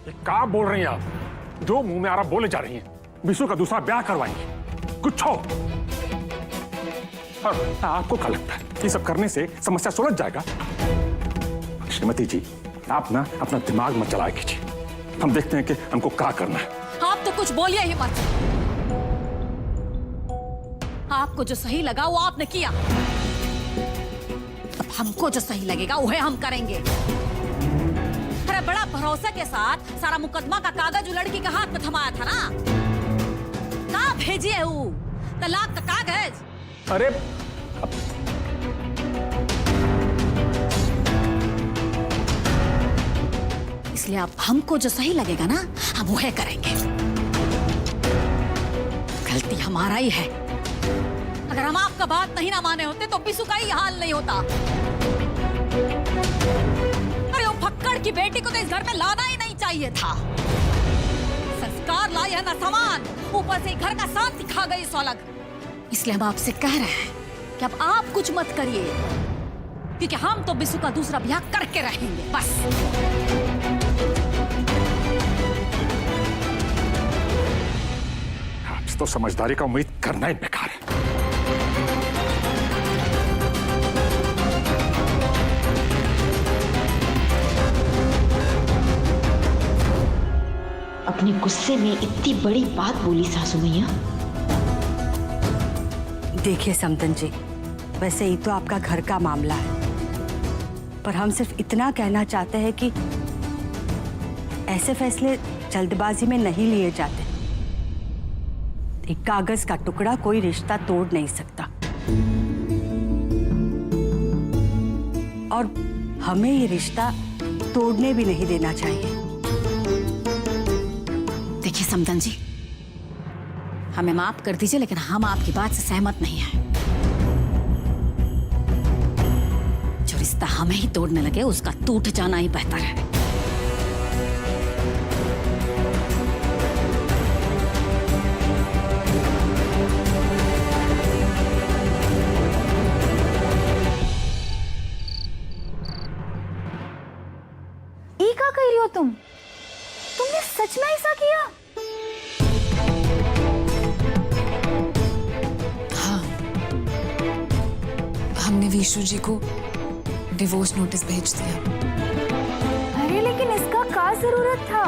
ये क्या बोल रही हैं आप? जो मुंह में आ रहा बोले जा रही हैं। विशु का दूसरा ब्याह करवाएंगे, कुछ हो। और आपको क्या लगता है ये सब करने से समस्या सुलझ जाएगा? श्रीमती जी, आप ना अपना दिमाग मत चलाए कीजिए। हम देखते हैं कि हमको क्या करना है। आप तो कुछ बोलिए ही मत। आपको जो सही लगा वो आपने किया, अब हमको जो सही लगेगा वह हम करेंगे। अरे बड़ा भरोसे के साथ सारा मुकदमा का कागज लड़की के हाथ में थमाया था ना, कहाँ भेजिए वो तलाक का कागज? अरे इसलिए अब हमको जो सही लगेगा ना हम वह करेंगे। गलती हमारा ही है। अगर हम आपका बात नहीं ना माने होते तो बिसु का ही हाल नहीं होता। अरे वो फक्कड़ की बेटी को तो इस घर में लाना ही नहीं चाहिए था। संस्कार लाई है ना सामान, ऊपर से घर का साथ सिखा गई सौलग। इसलिए हम आपसे कह रहे हैं कि अब आप कुछ मत करिए, क्योंकि हम तो बिसु का दूसरा ब्याह करके रहेंगे बस। आपसे तो समझदारी का उम्मीद करना ही बेकार है। अपने गुस्से में इतनी बड़ी बात बोली सासू मैया। देखिए समदन जी, वैसे ही तो आपका घर का मामला है, पर हम सिर्फ इतना कहना चाहते हैं कि ऐसे फैसले जल्दबाजी में नहीं लिए जाते। एक कागज का टुकड़ा कोई रिश्ता तोड़ नहीं सकता, और हमें ये रिश्ता तोड़ने भी नहीं देना चाहिए। देखिए समदन जी, हमें माफ कर दीजिए, लेकिन हम आपकी बात से सहमत नहीं हैं। जो रिश्ता हमें ही तोड़ने लगे उसका टूट जाना ही बेहतर है। ई का कह रही हो तुमने सच में ऐसा किया? हाँ, हमने विशु जी को डिवोर्स नोटिस भेज दिया। अरे लेकिन इसका क्या जरूरत था?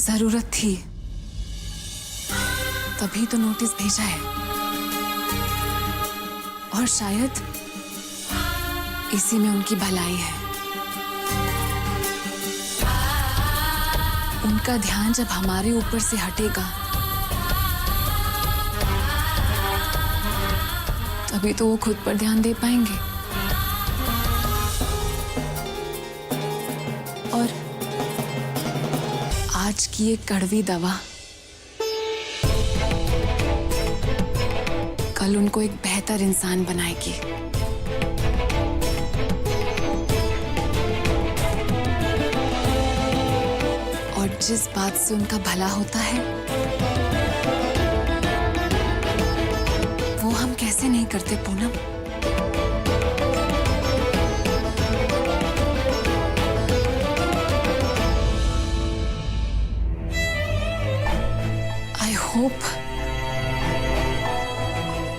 जरूरत थी, तभी तो नोटिस भेजा है। और शायद इसी में उनकी भलाई है। उनका ध्यान जब हमारे ऊपर से हटेगा तभी तो वो खुद पर ध्यान दे पाएंगे। और आज की ये कड़वी दवा कल उनको एक बेहतर इंसान बनाएगी। और जिस बात से उनका भला होता है वो हम कैसे नहीं करते पूनम? आई होप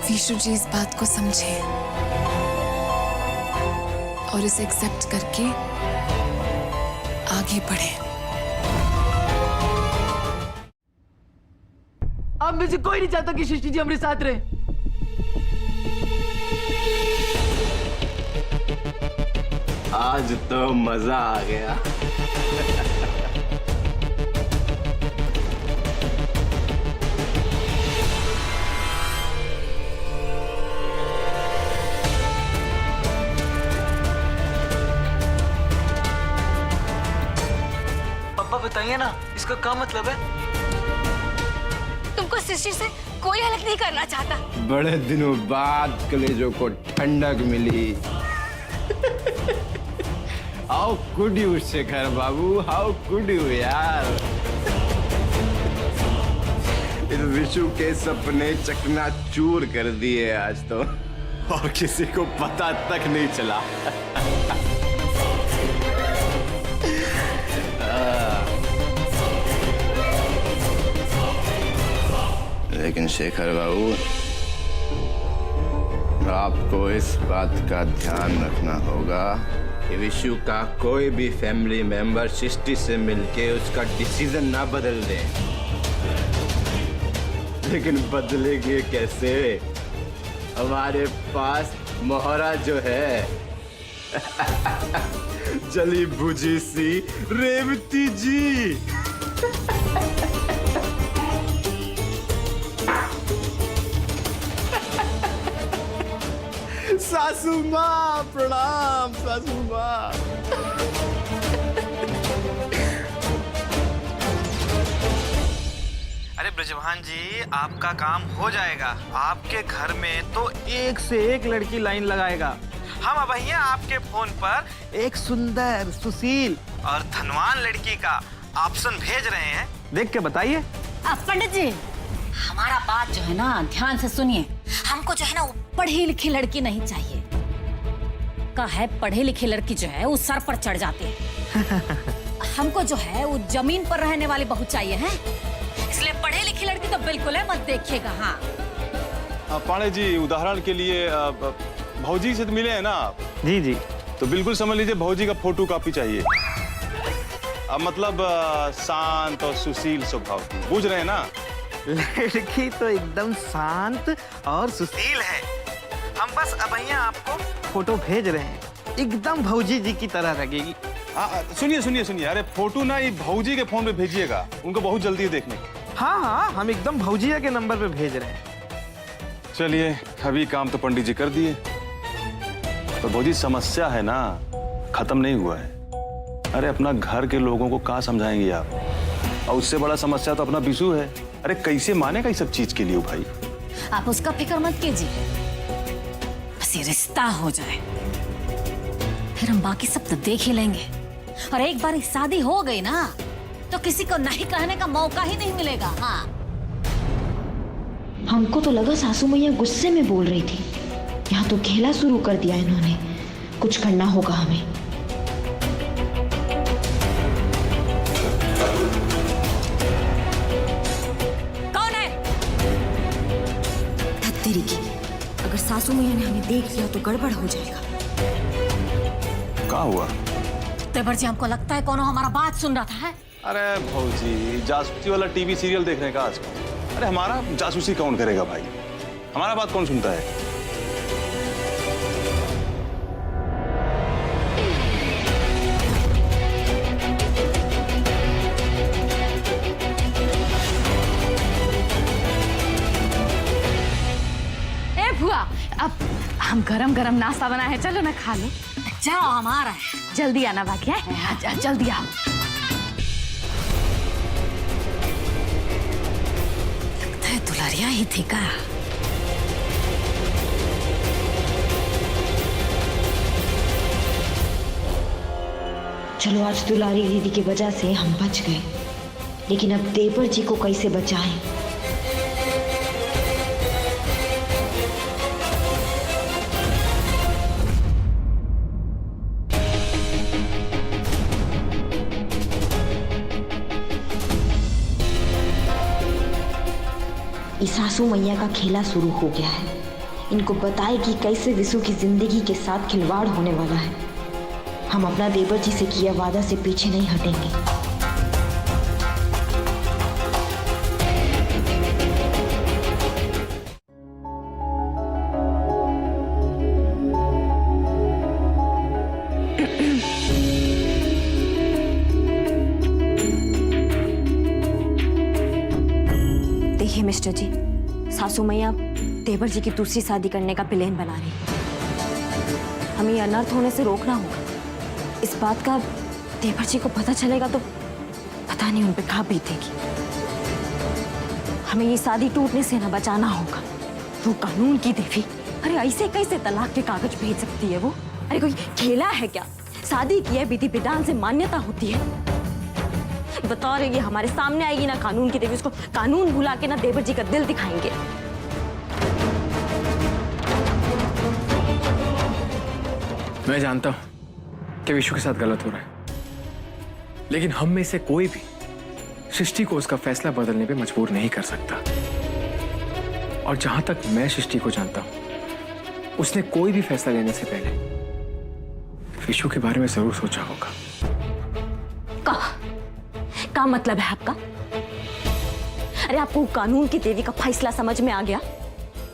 विशु जी इस बात को समझे और इसे एक्सेप्ट करके आगे बढ़े। अब में से कोई नहीं चाहता कि सृष्टि जी हमारे साथ रहे। आज तो मजा आ गया। पापा बताइए ना, इसका क्या मतलब है? तुमको सृष्टि से कोई अलग नहीं करना चाहता। बड़े दिनों बाद कलेजों को ठंडक मिली। How could you Shekhar Babu, how could you यार। इस विशु के सपने चकनाचूर कर दिए आज तो, और किसी को पता तक नहीं चला। लेकिन शेखर बाबू, आपको इस बात का ध्यान रखना होगा कि विशु का कोई भी फैमिली मेंबर सृष्टि से मिलके उसका डिसीजन ना बदल दे। लेकिन बदलेंगे कैसे? हमारे पास मोहरा जो है जली भुजी सी रेवती जी। सासू माँ प्रणाम। सासू माँ अरे ब्रजभान जी, आपका काम हो जाएगा। आपके घर में तो एक से एक लड़की लाइन लगाएगा। हम अब भैया आपके फोन पर एक सुंदर, सुशील और धनवान लड़की का ऑप्शन भेज रहे हैं, देख के बताइए। पंडित जी, हमारा बात जो है ना ध्यान से सुनिए। हमको जो है ना वो पढ़ी लिखी लड़की नहीं चाहिए। का है पढ़ी लिखी लड़की जो है वो सर पर चढ़ जाती है। हमको जो है वो जमीन पर रहने वाली बहू चाहिए है। इसलिए पढ़ी लिखी लड़की तो बिल्कुल है मत देखिएगा। हाँ पांडे जी, उदाहरण के लिए भौजी से तो मिले हैं ना आप? जी जी। तो बिल्कुल समझ लीजिए भौजी का फोटो कॉपी चाहिए। अब मतलब शांत और सुशील स्वभाव की, बुझ रहे हैं ना? लड़की तो एकदम शांत और सुशील है। हम बस अब भैया आपको फोटो भेज रहे हैं, एकदम भौजी जी की तरह लगेगी। सुनिए सुनिए सुनिए, अरे फोटो ना ये भौजी के फोन पे भेजिएगा, उनको बहुत जल्दी है देखने की। हाँ हाँ, हम एकदम भौजिया के नंबर पे भेज रहे हैं। चलिए, अभी काम तो पंडित जी कर दिए, तो भौजी समस्या है ना, खत्म नहीं हुआ है। अरे अपना घर के लोगों को कहाँ समझाएंगे आप? और उससे बड़ा समस्या तो अपना विशु है। अरे कैसे मानेगा इस सब चीज के लिए भाई? आप उसका फिक्र मत कीजिए, बस ये रिश्ता हो जाए, फिर हम बाकी सब तो देख ही लेंगे। और एक बार शादी हो गई ना तो किसी को नहीं कहने का मौका ही नहीं मिलेगा। हाँ, हमको तो लगा सासू मैया गुस्से में बोल रही थी। यहाँ तो खेला शुरू कर दिया इन्होंने। कुछ करना होगा हमें। कौन है? धत्तेरी की, अगर सासू मैया ने हमें देख लिया तो गड़बड़ हो जाएगा। क्या हुआ? तेवर जी, हमको लगता है कौन हमारा बात सुन रहा था। है? अरे भौजी, जासूसी वाला टीवी सीरियल देखने का आजकल। अरे हमारा जासूसी कौन करेगा भाई? हमारा बात कौन सुनता है? ए भुआ, अब हम गरम गरम नाश्ता बनाए हैं, चलो ना खा लो। जाओ, हमारा है। जल्दी आना बाकी है। जल्दी आओ। लगता है दुलारिया ही थी का। चलो, आज दुलारी दीदी की वजह से हम बच गए, लेकिन अब देवर जी को कैसे बचाएं? इस सासू मैया का खेला शुरू हो गया है। इनको बताए कि कैसे विशु की जिंदगी के साथ खिलवाड़ होने वाला है। हम अपना देवर जी से किया वादा से पीछे नहीं हटेंगे। देखिए मिस्टर जी, सासू मैया देवर जी की दूसरी शादी करने का प्लान बना रही है। हमें ये अनर्थ होने से रोकना होगा। इस बात का देवर जी को पता चलेगा तो पता नहीं उन पे कहाँ बीतेगी। हमें ये शादी टूटने से ना बचाना होगा। वो कानून की देवी, अरे ऐसे कैसे तलाक के कागज भेज सकती है वो? अरे कोई खेला है क्या? शादी की है, विधि विधान से मान्यता होती है। बता रही है हमारे सामने आएगी ना कानून की देवी, उसको कानून भुला के ना देवर जी का दिल दिखाएंगे। मैं जानता हूं कि विशु के साथ गलत हो रहा है, लेकिन हम में से कोई भी सृष्टि को उसका फैसला बदलने पे मजबूर नहीं कर सकता। और जहां तक मैं सृष्टि को जानता हूं, उसने कोई भी फैसला लेने से पहले विशु के बारे में जरूर सोचा होगा। का मतलब है आपका? अरे आपको कानून की देवी का फैसला समझ में आ गया?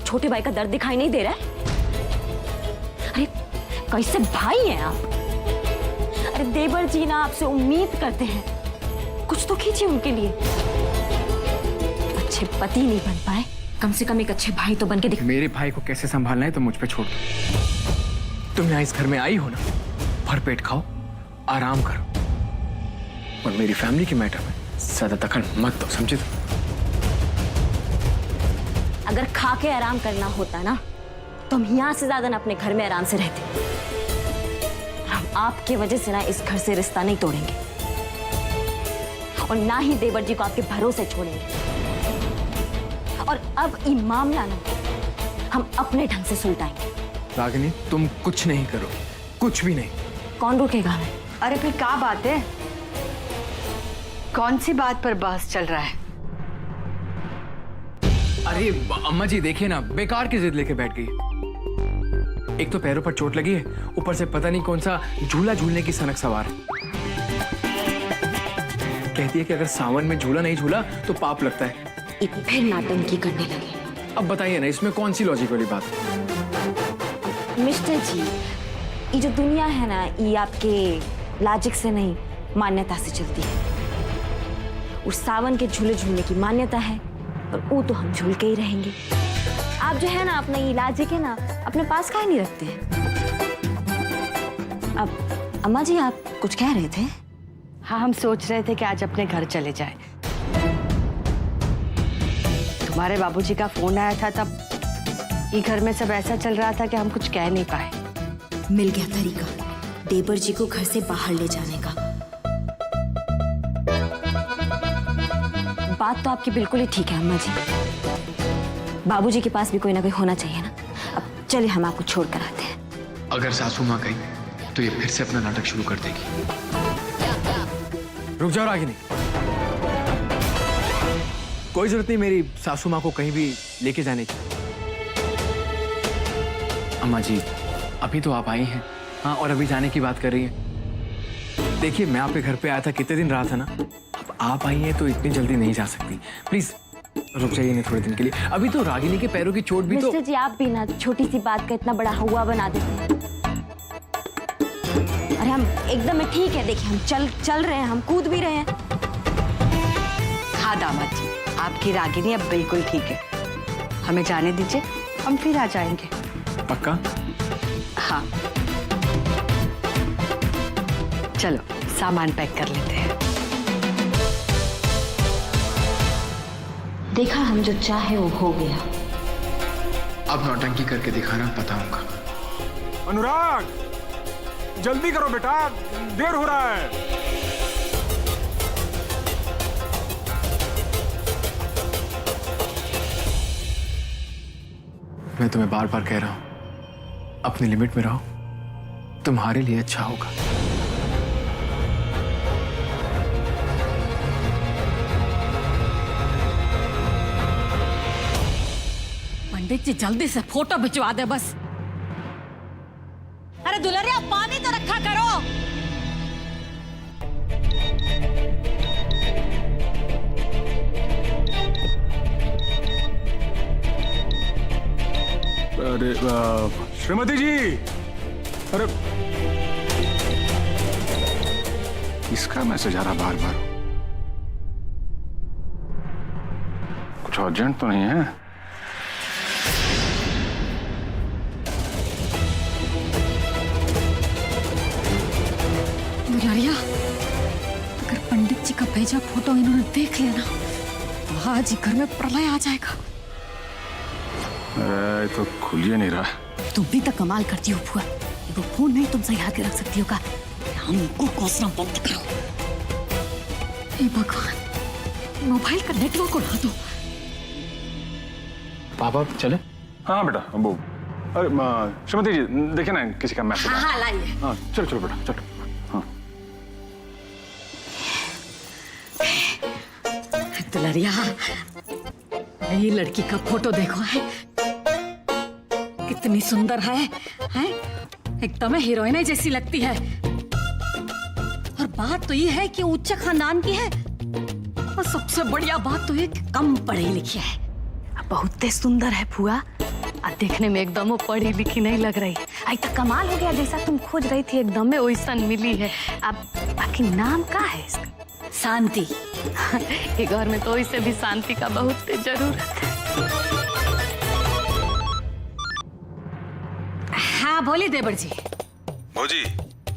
छोटे भाई का दर्द दिखाई नहीं दे रहा है? अरे कैसे भाई हैं आप? अरे देवर जी ना आपसे उम्मीद करते हैं, कुछ तो कीजिए उनके लिए। अच्छे पति नहीं बन पाए, कम से कम एक अच्छे भाई तो बन के दिख। मेरे भाई को कैसे संभालना है तो मुझ पे छोड़ दो। तुम यहाँ इस घर में आई हो ना, भरपेट खाओ, आराम करो, और मेरी फैमिली के मैटर में ज्यादा दखल मत दो, समझे? अगर खा के आराम करना होता ना तो हम यहाँ से ज्यादा ना अपने घर में आराम से रहते। हम आपकी वजह से ना इस घर से रिश्ता नहीं तोड़ेंगे और ना ही देवर जी को आपके भरोसे छोड़ेंगे। और अब ये मामला ना हम अपने ढंग से सुलझाएंगे। रागिनी, तुम कुछ नहीं करो, कुछ भी नहीं। कौन रोकेगा हमें? अरे फिर क्या बात है? कौन सी बात पर बहस चल रहा है? अरे अम्मा जी देखिए ना, बेकार की जिद लेके बैठ गई। एक तो पैरों पर चोट लगी है, ऊपर से पता नहीं कौन सा झूला झूलने की सनक सवार है। कहती है कि अगर सावन में झूला नहीं झूला तो पाप लगता है। फिर नाटंकी करने लगे। अब बताइए ना, इसमें कौन सी लॉजिक वाली बात है? मिस्टर जी, ये जो दुनिया है ना, ये आपके लॉजिक से नहीं, मान्यता से चलती है। उस सावन के झूले झूलने की मान्यता है और वो तो हम झूल के ही रहेंगे। आप जो है ना अपना ये लॉजिक है ना अपने पास काहे नहीं रखते हैं? अब अम्मा जी आप कुछ कह रहे थे? हाँ, हम सोच रहे थे कि आज अपने घर चले जाए। तुम्हारे बाबूजी का फोन आया था, तब ये घर में सब ऐसा चल रहा था कि हम कुछ कह नहीं पाए। मिल गया तरीका देवर जी को घर से बाहर ले जाने का। बात तो आपकी बिल्कुल ही ठीक है अम्मा जी। बाबूजी के पास भी कोई ना कोई होना चाहिए ना। अब चलिए हम आपको छोड़ कर आते हैं। अगर सासू माँ गई तो ये फिर से अपना नाटक शुरू कर देगी। रुक जाओ रागिनी, कोई जरूरत नहीं मेरी सासू माँ को कहीं भी लेके जाने की। अम्मा जी अभी तो आप आई हैं, हाँ, और अभी जाने की बात कर रही हैं। देखिए मैं आपके घर पे आया था, कितने दिन रहा था ना। अब आप आई हैं तो इतनी जल्दी नहीं जा सकती। प्लीज रुक जाइए ना थोड़े दिन के लिए। अभी तो रागिनी के पैरों की चोट भी तो। मिस्टर जी आप भी ना छोटी सी बात का इतना बड़ा हुआ बना देते हैं। अरे हम एकदम ठीक है, देखिए हम चल रहे हैं, हम कूद भी रहे हैं। हाँ दामाद जी, आपकी रागिनी अब बिल्कुल ठीक है। हमें जाने दीजिए, हम फिर आ जाएंगे। पक्का? हाँ चलो सामान पैक कर लेते हैं। देखा, हम जो चाहे वो हो गया। अब नौटंकी करके दिखाना बताऊंगा। अनुराग जल्दी करो बेटा, देर हो रहा है। मैं तुम्हें बार बार कह रहा हूं, अपनी लिमिट में रहो, तुम्हारे लिए अच्छा होगा। पंडित जी जल्दी से फोटो भिजवा दे बस। अरे दुलरिया पानी तो रखा करो। अरे श्रीमती जी, अरे इसका मैसेज आ रहा बार बार। कुछ अर्जेंट तो नहीं है? दुलारिया, अगर पंडित जी का भेजा फोटो इन्होंने देख लिया ना तो आज ही घर में प्रलय आ जाएगा। अरे तो खुलिए नहीं रहा। तुम भी तो कमाल करती हो फुआ, वो फोन नहीं तुमसे याद के रख सकती हो का? हमको कोसना बंद करो। हे भगवान, मोबाइल का नेटवर्क उड़ा दो। पापा चले? हाँ बेटा, वो अरे श्रीमती जी देखिए ना, किसी का मैसेज। हाँ लाइए। हाँ चलो चलो बेटा चलो। हाँ दुलारिया, ये लड़की का फोटो देखो है, कितनी सुंदर है, हैं? एकदम हीरोइन जैसी लगती है। और बात तो ये है कि उच्च खानदान की है, और सबसे बढ़िया बात तो ये कि कम पढ़ी लिखी है। बहुत सुंदर है फुआ, देखने में एकदम वो पढ़ी लिखी नहीं लग रही। आई तो कमाल हो गया, जैसा तुम खोज रही थी एकदम में वैसा मिली है। अब बाकी नाम क्या है इसका? शांति। ये घर में तो इसे भी शांति का बहुत जरूरत है। हाँ बोलिए देवर जी। भौजी,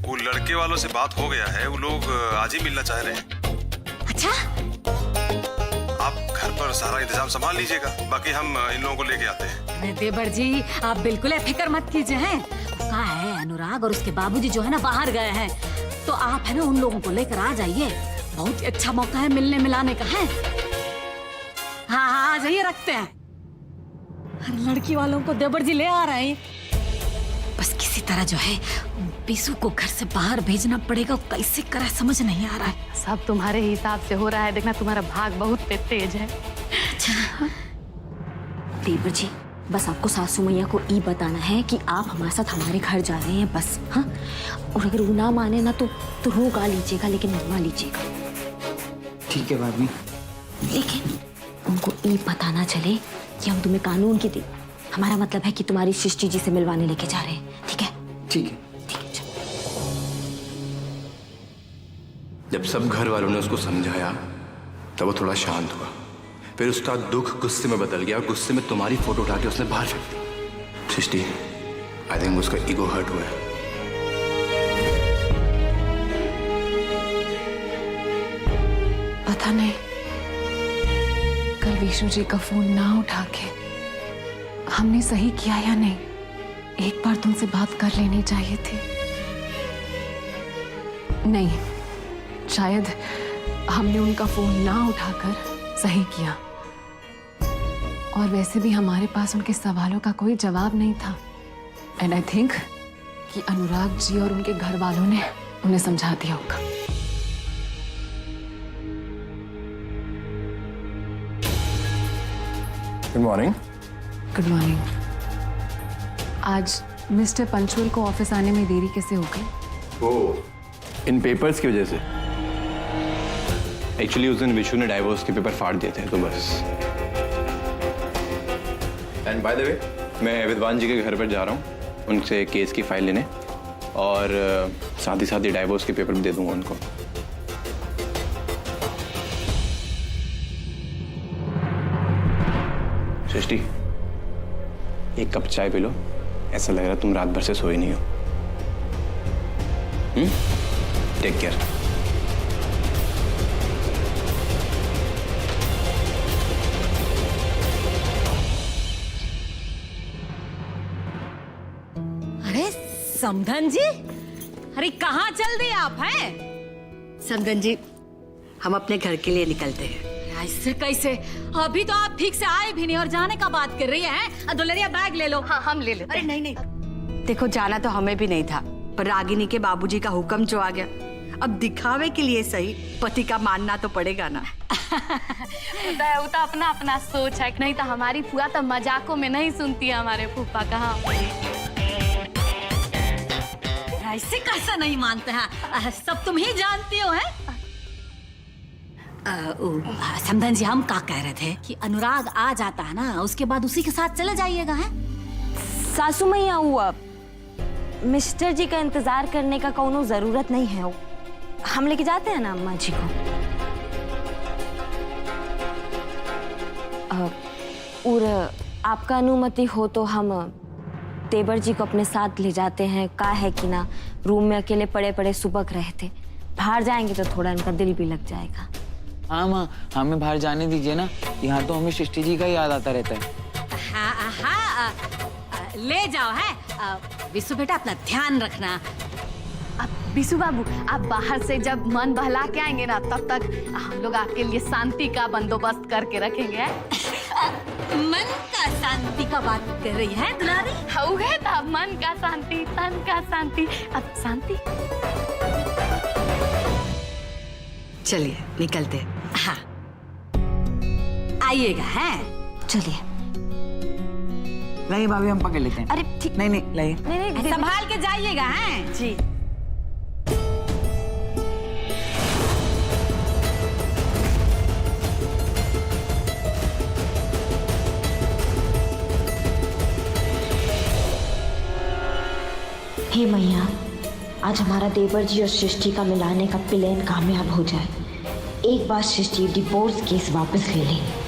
वो लड़के वालों से बात हो गया है, वो लोग आज ही मिलना चाह रहे हैं। अच्छा, आप घर पर सारा इंतजाम संभाल लीजिएगा, बाकी हम इन लोगों को लेके आते हैं। अरे देवर जी आप बिल्कुल फिक्र मत कीजिए। हैं कहा है अनुराग और उसके बाबूजी जो है ना बाहर गए हैं, तो आप है ना उन लोगों को लेकर आ जाइए। बहुत अच्छा मौका है मिलने मिलाने का है। हाँ हाँ आ जाइए, रखते हैं। अरे लड़की वालों को देवर जी ले आ रहे हैं। बस किसी तरह जो है बीसू को घर से बाहर भेजना पड़ेगा, कैसे करा समझ नहीं आ रहा है। सब तुम्हारे हिसाब से हो रहा है, देखना तुम्हारा भाग बहुत तेज है। अच्छा देवर जी, बस आपको सासू मैया को ये बताना है कि आप हमारे साथ हमारे घर जा रहे हैं बस। हाँ, और अगर वो ना माने ना तो रोका लीजिएगा, लेकिन मनवा लीजिएगा। ठीक है भाभी। लेकिन उनको ये पता ना चले कि हम तुम्हें कानून की दी। हमारा मतलब है कि तुम्हारी सृष्टि जी से मिलवाने लेके जा रहे हैं। ठीक है? ठीक है। ठीक है, चलो। जब सब घर वालों ने उसको समझाया तब वो थोड़ा शांत हुआ। फिर उसका दुख गुस्से में बदल गया और गुस्से में तुम्हारी फोटो उठा के उसने बाहर फेंक दी। सृष्टि, आई थिंक उसका ईगो हर्ट हुआ है। पता नहीं कल विष्णु जी का फोन ना उठा के हमने सही किया या नहीं। एक बार तुमसे बात कर लेनी चाहिए थी। नहीं, शायद हमने उनका फोन ना उठाकर सही किया। और वैसे भी हमारे पास उनके सवालों का कोई जवाब नहीं था। एंड आई थिंक कि अनुराग जी और उनके घर वालों ने उन्हें समझा दिया होगा। Good morning. Good morning. आज मिस्टर पंचुअल को ऑफिस आने में देरी कैसे हो गई? ओह, इन पेपर्स की वजह से। एक्चुअली उस दिन विशु ने डाइवोर्स के पेपर फाड़ दिए थे, तो बस। एंड बाय द वे, मैं विद्वान जी के घर पर जा रहा हूँ उनसे केस की फाइल लेने, और साथ ही डाइवोर्स के पेपर भी दे दूंगा उनको। सृष्टि, एक कप चाय पी लो, ऐसा लग रहा है तुम रात भर से सोई नहीं हो। Take care. अरे समधन जी, अरे कहाँ चल दिए आप? हैं समधन जी, हम अपने घर के लिए निकलते हैं। ऐसे कैसे? अभी तो आप ठीक से आए भी नहीं और जाने का बात कर रही हैं। दुल्हनिया बैग ले लो। हाँ, हम ले लेते। अरे नहीं, देखो जाना तो हमें भी नहीं था, पर रागिनी के बाबूजी का हुक्म जो आ गया, अब दिखावे के लिए सही पति का मानना तो पड़ेगा ना। वो तो अपना अपना सोच है, नहीं तो हमारी फुआ तो मजाकों में नहीं सुनती है हमारे फूफा का। ऐसे कैसा नहीं मानते हैं? सब तुम ही जानती हो। है समधन जी, हम क्या कह रहे थे कि अनुराग आ जाता है ना, उसके बाद उसी के साथ चले जाइएगा। है सासू मैया, हुआ मिस्टर जी का इंतजार करने का कोनो जरूरत नहीं है। हम लेके जाते हैं ना अम्मा जी को। और आपका अनुमति हो तो हम तेवर जी को अपने साथ ले जाते हैं। का है कि ना, रूम में अकेले पड़े पड़े सुबक रहे थे, बाहर जाएंगे तो थोड़ा इनका दिल भी लग जाएगा। हाँ माँ, हमें बाहर जाने दीजिए ना, यहाँ तो हमें सृष्टि जी का याद आता रहता है। हाँ, ले जाओ। है विशु बेटा, अपना ध्यान रखना। अब बिशु बाबू, आप बाहर से जब मन बहला के आएंगे ना, तब तक हम लोग आपके लिए शांति का बंदोबस्त करके रखेंगे। मन का शांति का बात कर रही है दुलारी? है तो मन का शांति, तन का शांति। अब शांति। चलिए निकलते हैं। हाँ, आइएगा। है चलिए। लाइए भाभी, हम पकड़ लेते हैं। अरे ठीक। नहीं नहीं, लाइए। नहीं संभाल के जाइएगा हैं। जी। हे मैया, आज हमारा देवर जी और सृष्टि का मिलाने का प्लान कामयाब हो जाए। एक बार सृष्टि डिवोर्स केस वापस ले ले।